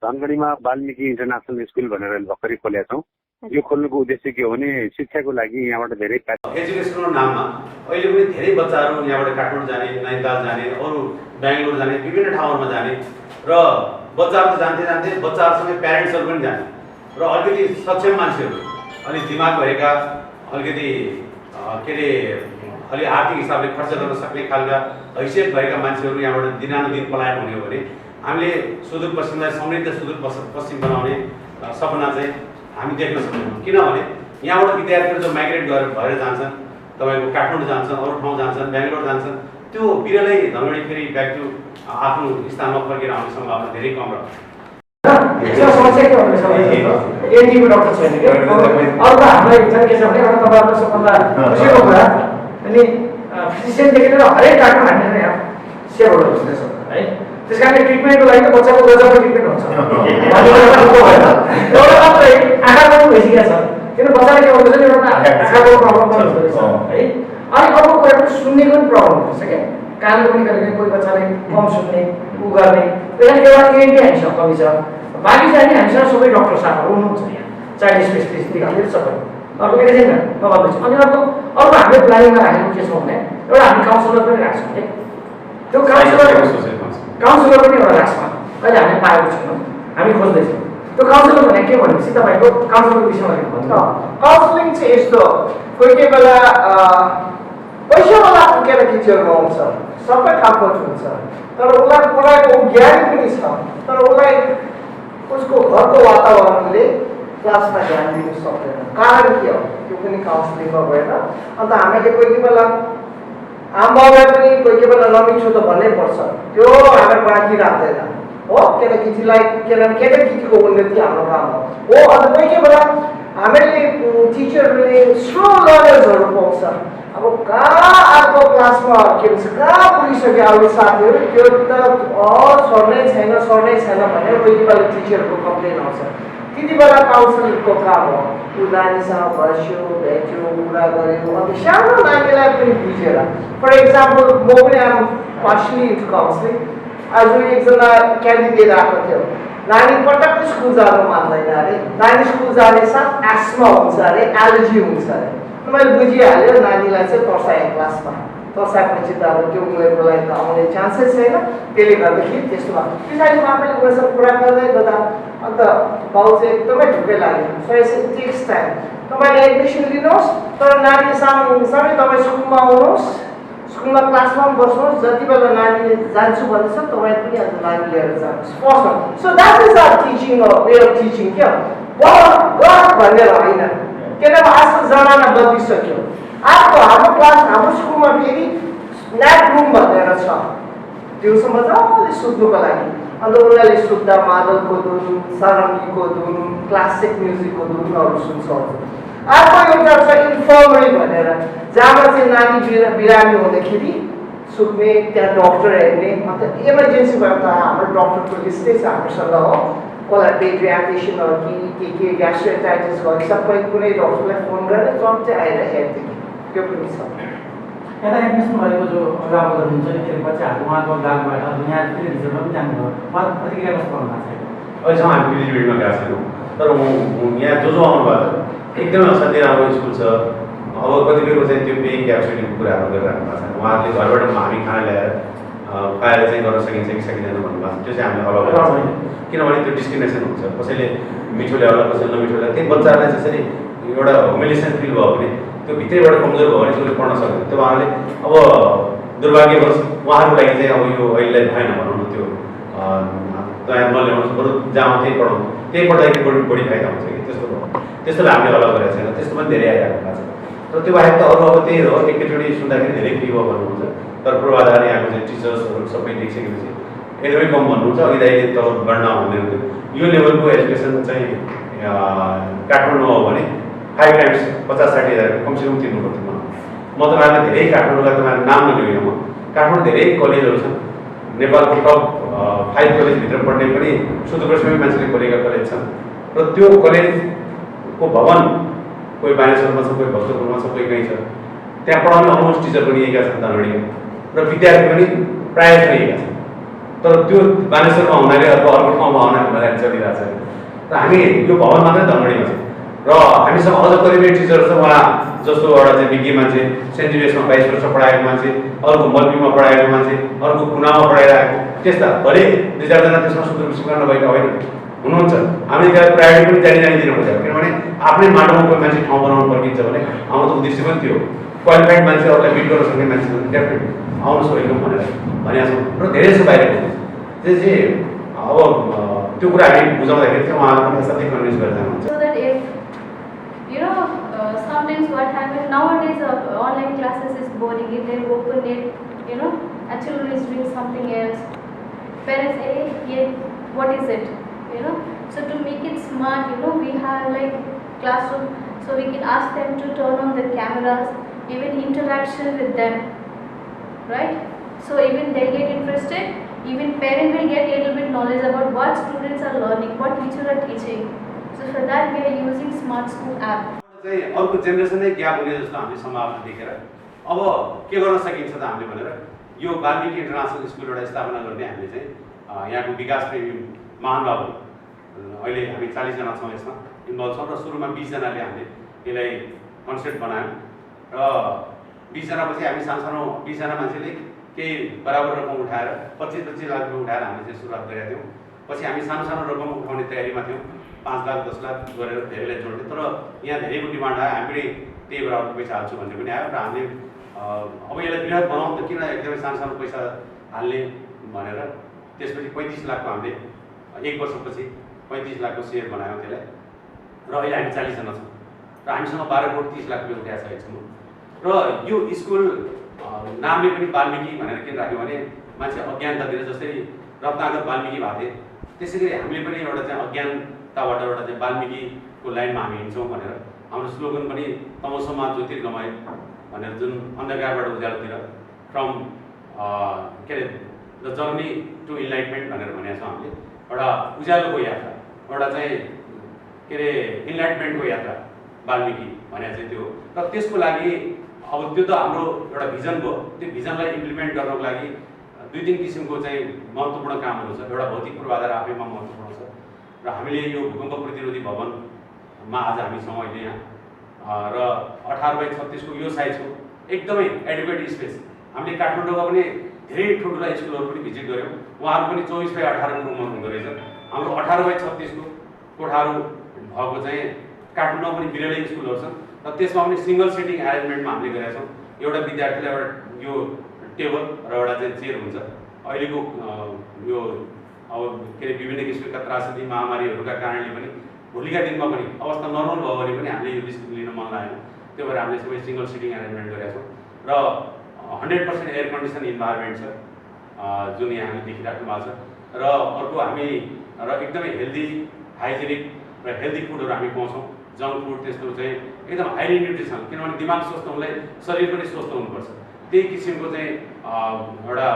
धनगढीमा Valmiki international school भनेर भर्खरै खोलेका छौँ। यो खोल्नुको उद्देश्य के हो भने शिक्षाको लागि यहाँबाट धेरै एजुकेसनको नाममा अहिले पनि धेरै बच्चाहरू यहाँबाट काठमाडौँ जाने, नैनीताल जाने, अरू बेङ्गलोर जाने, विभिन्न ठाउँहरूमा जाने र बच्चाहरू त जान्थे जान्थे बच्चाहरूसँगै प्यारेन्ट्सहरू पनि जाने र अलिकति सक्षम मान्छेहरू, अलिक दिमाग भएका, अलिकति के अरे अलि आर्थिक हिसाबले खर्च गर्न सक्ने खालका हैसियत भएका मान्छेहरू यहाँबाट दिनानुदिन पलायन हुने हो भने हामीले सुदूरपश्चिमलाई समृद्ध सुदूरपश्चिम बनाउने सपना चाहिँ हामी देख्न सक्दैनौँ। किनभने यहाँबाट विद्यार्थीहरू जो माइग्रेट भएर जान्छन्, तपाईँको काठमाडौँ जान्छन्, अरू ठाउँ जान्छन्, बेङ्गलोर जान्छन्, त्यो बिरलै धनगढी फेरि ब्याक टु आफ्नो स्थानमा फर्केर आउने सम्भावना धेरै कम रहन्छ। समस्या के भन्दैछ भने एनडीको डक्टर छैन क्या। अर्को हामीलाई चाहिँ के छ भने अब तपाईँहरूको सबभन्दा खुसीको कुरा अनि फिजिसियनदेखि लिएर हरेक डाक्टर हामीसँग यहाँ सेवाहरू हुँदैछ है। त्यस कारणले ट्रिटमेन्टको लागि त बच्चाको गजबको ट्रिटमेन्ट हुन्छ एउटा मात्रै आँखाको भइसकेको छ। किन बच्चाले के भन्दैछ एउटा आँखाको प्रब्लम पनि हुँदो रहेछ है। अनि अर्को कुरा पनि सुन्नेको पनि प्रब्लम हुँदैछ क्या। कानको पनि कहिले कोही बच्चाले कम सुन्ने उ गर्ने, त्यही कारण एउटा एनडी हामीसँग कमी छ। बाँकी चाहिँ नि हामीसँग सबै डक्टर साहबहरू हुनुहुन्छ यहाँ, चाइल्ड स्पेसलिस्टदेखि लिएर सबै। अर्को के छैन म भन्दैछु। अनि अर्को हामीले प्लानिङमा राखेको के छ भने एउटा हामी काउन्सिलर पनि राख्छौँ क्या। त्यो काउन्सिलर पनि एउटा राख्छौँ। अहिले हामीले पाएको छैनौँ, हामी खोज्दैछौँ। त्यो काउन्सिलर भने के भनेपछि तपाईँको काउन्सिलरको विषयमा भन्नु। काउन्सिलिङ चाहिँ यस्तो, कोही कोही बेला पैसावाला पुगेर टिचरमा आउँछ, सबै थाहा हुन्छ, तर उसलाई ज्ञान पनि छ, तर उसलाई उसको घरको वातावरणले क्लासमा ध्यान दिनु सक्दैन। कारण के हो त्यो पनि काउन्सिलिङमा गएर। अन्त हामीले कोही कोही बेला आमाबाउलाई पनि कोही बेला नमिठो त भन्नै पर्छ, त्यो हामी बाँकी राख्दैन हो। केटाकेटीलाई केटाकेटीको उन्नति हाम्रो काम हो। अन्त कोही बेला हामीले टिचरहरूले स्लो लर्नर्सहरू पाउँछ। अब कहाँ अर्को क्लासमा के भन्छ कहाँ पुगिसक्यो अरू साथीहरू, त्यो त सर्नै छैन भनेर कोही बेला टिचरको कम्प्लेन आउँछ। त्यति बेला काउन्सिलरको काम हो, ऊ नानीसँग बस्यो, भेट्यो, कुरा गऱ्यो, अन्त सानो नानीलाई पनि बुझेर। फर इक्जाम्पल म पनि आम पार्सली इन्टु काउन्सिलिङ। आज एकजना क्यान्डिडेट आएको थियो, नानी पटक्कै स्कुल जानु मान्दैन अरे, नानी स्कुल जाने साथ एस्मा हुन्छ अरे, एलर्जी हुन्छ अरे। मैले बुझिहाल्यो नानीलाई चाहिँ तर्साएँ क्लासमा, तर्साएपछि त अब त्यो उमेरको लागि त आउने चान्सै छैन, त्यसले गर्दाखेरि त्यस्तो भएको। पछाडि आफैले उनीसँग कुरा गर्दै गर्दा अन्त बाउ चाहिँ एकदमै ढुक्कै लाग्यो। सो इट्स टेक्स टाइम, तपाईँले एडमिसन लिनुहोस्, तर नानी सँगसँगै तपाईँ स्कुलमा आउनुहोस्, स्कुलमा क्लासमा पनि बस्नुहोस्, जति बेला नानीले जान्छु भन्दैछ तपाईँ पनि अन्त नानी लिएर जानुहोस् फर्स्टमा। So that is our teaching, way of teaching क्या। भनेर होइन, किनभने आजको जमाना बदलिसक्यो। हाम्रो क्लास हाम्रो स्कुलमा फेरि न्याप रुम भनेर छ, दिउँसो मजाले सुत्नुको लागि। अन्त उनीहरूले सुत्दा मादलको धुन, सारङ्गीको धुन, क्लासिक म्युजिकको धुनहरू सुन्छ। अर्को एउटा छ इन्फर्मरी भनेर, जहाँमा चाहिँ नानी बिरामी हुँदाखेरि सुत्ने, त्यहाँ डक्टर हेर्ने। अन्त इमर्जेन्सी भयो त हाम्रो डक्टरको लिस्टै छ हामीसँग हो। कसलाई पेडियाट्रिसियनहरू के ग्यास्ट्राइटाइटिस भयो, सबै कुनै डक्टरलाई फोन गरेर चट्टै आएर हेर्दै त्यो पनि छ। यता एडमिसन भएको जो अभिभावकहरू हुन्छ नि, त्यो बच्चाहरू उहाँको गाउँबाट यहाँ फेरि रिजल्टमा पनि जानुभयो, उहाँ प्रतिक्रिया कस्तो गर्नु भएको छ? अहिलेसम्म हामी भिजिटमा गएको छैनौँ, तर यहाँ जो आउनु भएको छ एकदमै असाध्यै राम्रो स्कुल छ। अब कतिपयको चाहिँ त्यो पेइङ क्यापेसिटीको कुराहरू गरिराख्नु भएको छ। उहाँहरूले घरबाट हामी खाना ल्याएर खुवाएर चाहिँ गर्न सकिन्छ कि सकिँदैन भन्नुभएको छ। त्यो चाहिँ हामीले अभाव छैन, किनभने त्यो डिस्क्रिमिनेसन हुन्छ। कसैले मिठो ल्याउला, कसैले नमिठो ल्यायो। त्यही बच्चाहरूलाई जसरी एउटा ह्युमिलिएसन फिल भयो भने, त्यो भित्रैबाट कमजोर भयो भने त्यसले पढ्न सक्दैन। त्यो उहाँले अब दुर्भाग्यवश उहाँहरूको लागि चाहिँ अब यो अहिले भएन भनौँ न, त्यो तयार नल्याउनुहोस्, बरु जहाँ त्यही पढाउनु, त्यही पढ्दाखेरि बढी फाइदा हुन्छ कि त्यस्तोलाई हामीले अलग गरेको छैन। त्यस्तो पनि धेरै आइरहेको भएको छ। र त्यो बाहेक त अरू अब त्यही हो, एकैचोटि सुन्दाखेरि धेरै फ्री भयो भन्नुहुन्छ, तर पूर्वाधार यहाँको चाहिँ टिचर्सहरू सबै देखिसकेपछि एकदमै कम भन्नुहुन्छ। अघि दाइले तल गणना हुँदै यो लेभलको एजुकेसन चाहिँ काठमाडौँ हो भने 5 टाइम्स 50-60 हजारको कमसेकम तिर्नु पर्थ्यो। म तपाईँहरूलाई धेरै काठमाडौँलाई तपाईँहरू नाम नलिउँ, म काठमाडौँ धेरै कलेजहरू छन्। नेपालको टप 5 कलेजभित्र पढ्ने पनि सुदूरपश्चिमी मान्छेले खोलेका कलेज छन्। र त्यो कलेजको भवन कोही बानेश्वरमा छ, कोही भक्तपुरमा छ, कोही कहीँ छ। त्यहाँ पढाउने अलमोस्ट टिचर पनि यहीँका छन् धनगढीका, र विद्यार्थी पनि प्रायः यहीँका छन्। तर त्यो बानेश्वरमा हुनाले अर्को ठाउँमा हुनाले चलिरहेको छ। र हामी यो भवन मात्रै धनगढीमा छ र हामीसँग अझ करिबी टिचर छ। उहाँ जस्तो एउटा चाहिँ विज्ञ मान्छे, सेन्ट जेभियर्समा 22 वर्ष पढाएको मान्छे, अर्को मल्पीमा पढाएको मान्छे, अर्को कुनामा पढाइरहेको, त्यस्ता भरे 2-4 जना त्यसमा सुदूर नभएका होइन हुनुहुन्छ। हामीले त्यसलाई प्रायोरिटी पनि जानी दिनुपर्छ, किनभने आफ्नै माटोमा कोही मान्छे ठाउँ बनाउनु पर्किन्छ भने हाम्रो त उद्देश्य पनि त्यो क्वालिफाइड मान्छेहरूलाई बिट गर्न सक्ने मान्छे डेफिनेटली आउनुहोस् वेलकम भनेर भनेको छौँ। र धेरै छ बाहिरको चाहिँ अब त्यो कुरा हामी बुझाउँदाखेरि चाहिँ उहाँहरू पनि साथै कन्भिन्स गरेर जानुहुन्छ। So that if sometimes what happens nowadays, online classes is boring. If they open it, a children is doing something else. Parents say, yeah, what is it? So to make it smart, we have like classroom, so we can ask them to turn on the cameras, even interaction with them, right? So even they get interested, even parent will get little bit knowledge about what students are learning, what teachers are teaching. So for that we are using Smart School app. चाहिँ अर्को जेनेरेसनै gap हुने जस्तो हामीले सम्भावना देखेर अब के गर्न सकिन्छ त हामीले भनेर यो वाल्मिकी इन्टरनेसनल स्कुल एउटा स्थापना गर्ने हामीले चाहिँ यहाँको विकास प्रेमी महानुभाव अहिले हामी 40 जना छौँ यसमा इन्भल्भ छौँ र सुरुमा 20 जनाले हामीले यसलाई कन्सेप्ट बनायौँ र 20 जनापछि हामी सानो 20 जना मान्छेले केही बराबर रकम उठाएर 25-25 लाख रुपियाँ उठाएर हामीले चाहिँ सुरुवात गरेका थियौँ। पछि हामी सानो रकम उठाउने तयारीमा थियौँ, 5 लाख 10 लाख गरेर धेरैलाई जोड्ने। तर यहाँ धेरैको डिमान्ड आयो, हामी पनि त्यही बराबर पैसा हाल्छु भन्ने पनि आयो र हामीले अब यसलाई बृहत बनाउँ त किन एकदमै सानो पैसा हाल्ने भनेर त्यसपछि 35 लाखको हामीले 1 वर्षपछि 35 लाखको सेयर बनायौँ त्यसलाई र अहिले हामी 40 जना छौँ र हामीसँग 12 करोड 30 लाख रुपियाँ उठाइसकेका छौँ। र यो स्कुल नामले पनि वाल्मिकी भनेर किन राख्यो भने मान्छे अज्ञानतातिर जस्तै रत्नाकर वाल्मिकी भएको थिए त्यसै गरी हामीले पनि एउटा चाहिँ अज्ञानताबाट एउटा चाहिँ वाल्मिकीको लाइनमा हामी हिँड्छौँ भनेर हाम्रो स्लोगन पनि तमसोमा ज्योतिर्गमय भनेर जुन अन्धकारबाट उज्यालोतिर फ्रम के अरे द जर्नी टु इन्लाइटमेन्ट भनेर भनेको छौँ हामीले। एउटा उज्यालोको यात्रा, एउटा चाहिँ के अरे इन्लाइटमेन्टको यात्रा वाल्मिकी भने चाहिँ त्यो। र त्यसको लागि अब त्यो त हाम्रो एउटा भिजन भयो, त्यो भिजनलाई इम्प्लिमेन्ट गर्नको लागि 2-3 किसिमको चाहिँ महत्त्वपूर्ण कामहरू छ। एउटा भौतिक पूर्वाधार आफैमा महत्त्वपूर्ण छ र हामीले यो भूकम्प प्रतिरोधी भवनमा आज हामी छौँ अहिले यहाँ र 18/36 को यो साइजको एकदमै एडुकेट स्पेस। हामीले काठमाडौँमा पनि धेरै ठुल्ठुला स्कुलहरू पनि भिजिट गऱ्यौँ, उहाँहरू पनि 24/18 को रुमहरू हुँदो रहेछ। हाम्रो 18/36 को कोठाहरू भएको चाहिँ काठमाडौँमा पनि बिरलै स्कुलहरू छन् र त्यसमा पनि सिङ्गल सिटिङ एरेन्जमेन्टमा हामीले गरेका छौँ। एउटा विद्यार्थीलाई एउटा यो टेबल र एउटा चाहिँ चेयर हुन्छ। अहिलेको यो अब के अरे विभिन्न किसिमका त्रासदी महामारीहरूका कारणले पनि भोलिका दिनमा पनि अवस्था नर्मल भयो भने पनि हामीले यो रिस्क लिन मन लागेन, त्यो भएर हामीले सबै सिङ्गल सिटिङ एरेन्जमेन्ट गरेका छौँ र 100% एयर कन्डिसन इन्भाइरोमेन्ट छ जुन यहाँले देखिराख्नु भएको छ। र अर्को हामी र एकदमै हेल्दी हाइजेनिक र हेल्दी फुडहरू हामी पाउँछौँ। जङ्क फुड त्यस्तो चाहिँ एकदम हाइली न्युट्रिसन, किनभने दिमाग स्वस्थ हुनलाई शरीर पनि स्वस्थ हुनुपर्छ। त्यही किसिमको चाहिँ एउटा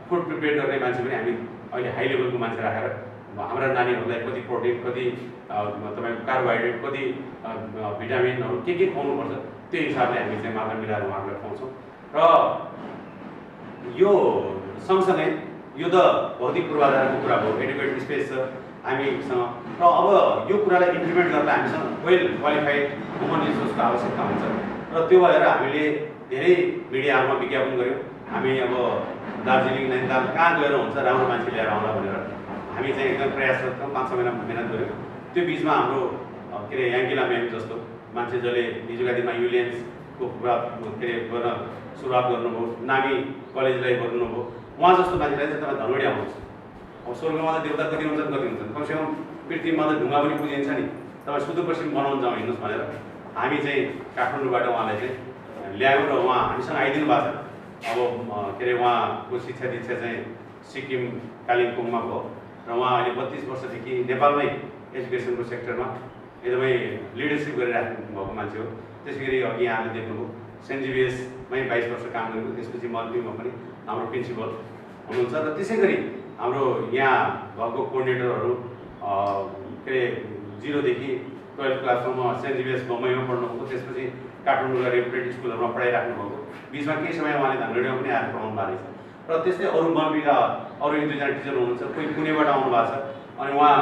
फुड प्रिपेयर गर्ने मान्छे पनि हामी अहिले हाई लेभलको मान्छे राखेर हाम्रा नानीहरूलाई कति प्रोटिन, कति तपाईँको कार्बोहाइड्रेट, कति भिटामिनहरू के खुवाउनुपर्छ त्यो हिसाबले हामी चाहिँ मात्रा मिलाएर उहाँहरूलाई खुवाउँछौँ। र यो सँगसँगै यो त भौतिक पूर्वाधारको कुरा भयो, एडुकेट स्पेस छ हामीसँग। र अब यो कुरालाई इम्प्लिमेन्ट गर्दा हामीसँग वेल क्वालिफाइड ह्युमन रिसोर्सको आवश्यकता हुन्छ र त्यो भएर हामीले धेरै मिडियाहरूमा विज्ञापन गऱ्यौँ। हामी अब दार्जिलिङ नैनीताल कहाँ गएर हुन्छ राम्रो मान्छे ल्याएर आउँला भनेर हामी चाहिँ एकदम प्रयासरत छौँ, 5-6 महिना मेहनत गऱ्यौँ। त्यो बिचमा हाम्रो के अरे याङ्गिला म्याम जस्तो मान्छे जसले हिजोका दिनमा युलियन्सको कुरा के अरे गर्न सुरुवात गर्नुभयो, नामी कलेजलाई गर्नुभयो, उहाँ जस्तो मान्छेलाई चाहिँ तपाईँ धनगढी आउनुहुन्छ। अब स्वर्गमा त देउता कति हुन्छन् कमसेकम पृथ्वीमा त ढुङ्गा पनि पुजिन्छ नि, तपाईँ सुदूरपश्चिम बनाउन जाउँ हिँड्नुहोस् भनेर हामी चाहिँ काठमाडौँबाट उहाँलाई चाहिँ ल्यायौँ र उहाँ हामीसँग आइदिनु भएको छ। अब के अरे उहाँको शिक्षा दीक्षा चाहिँ सिक्किम कालिम्पोङमा भयो र उहाँ अहिले 32 वर्षदेखि नेपालमै एजुकेसनको सेक्टरमा एकदमै लिडरसिप गरिराख्नु भएको मान्छे हो। त्यसै गरी अघि यहाँले देख्नुभयो सेन्ट जेभियर्समै 22 वर्ष काम गरेको, त्यसपछि मल्पीमा पनि हाम्रो प्रिन्सिपल हुनुहुन्छ। र त्यसै गरी हाम्रो यहाँ भएको कोअर्डिनेटरहरू के अरे 0 देखि 12 क्लाससम्म सेन्ट जेभियर्स बम्बईमा पढ्नुभएको, त्यसपछि काठमाडौँका रेपुटेड स्कुलहरूमा पढाइराख्नु भएको, बिचमा केही समय उहाँले धनगढीमा पनि आएर पढाउनु भएको रहेछ। र त्यस्तै अरू मल्पीका अरू एक दुईजना टिचर हुनुहुन्छ, कोही पुणेबाट आउनु भएको छ, अनि उहाँ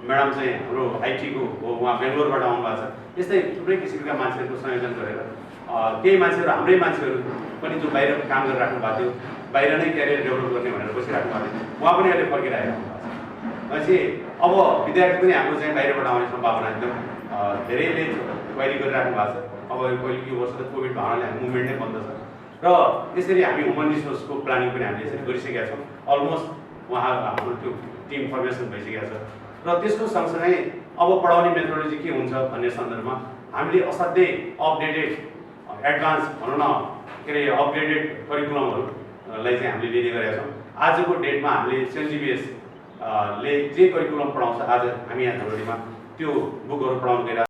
म्याडम चाहिँ हाम्रो आइटीको हो, उहाँ बेङ्गलोरबाट आउनु भएको छ। यस्तै थुप्रै किसिमका मान्छेहरूको संयोजन गरेर केही मान्छेहरू हाम्रै मान्छेहरू पनि जो बाहिर काम गरिराख्नु भएको थियो, बाहिर नै क्यारियर डेभलप गर्ने भनेर बसिराख्नु भएको थियो, उहाँ पनि अहिले फर्किरहेको हुनुहुन्छ। भनेपछि अब विद्यार्थी पनि हाम्रो चाहिँ बाहिरबाट आउने सम्भावना एकदम धेरैले तयारी गरिराख्नु भएको छ। अब पहिलो यो वर्ष त कोभिड भावनाले हामी मुभमेन्ट नै बन्द छ र यसरी हामी ह्युमन रिसोर्सको प्लानिङ पनि हामीले यसरी गरिसकेका छौँ। अलमोस्ट उहाँ हाम्रो त्यो टिम फर्मेसन भइसकेको छ र त्यसको सँगसँगै अब पढाउने मेथोडोलोजी के हुन्छ भन्ने सन्दर्भमा हामीले असाध्यै अपडेटेड एडभान्स भनौँ न के अरे अपग्रेडेड करिकुलमहरूलाई चाहिँ हामीले लिने गरेका छौँ। आजको डेटमा हामीले सेन्ट जेभियर्स ले जे करिकुलम पढाउँछ आज हामी यहाँ धरोहरीमा त्यो बुकहरू पढाउनु गइरहेको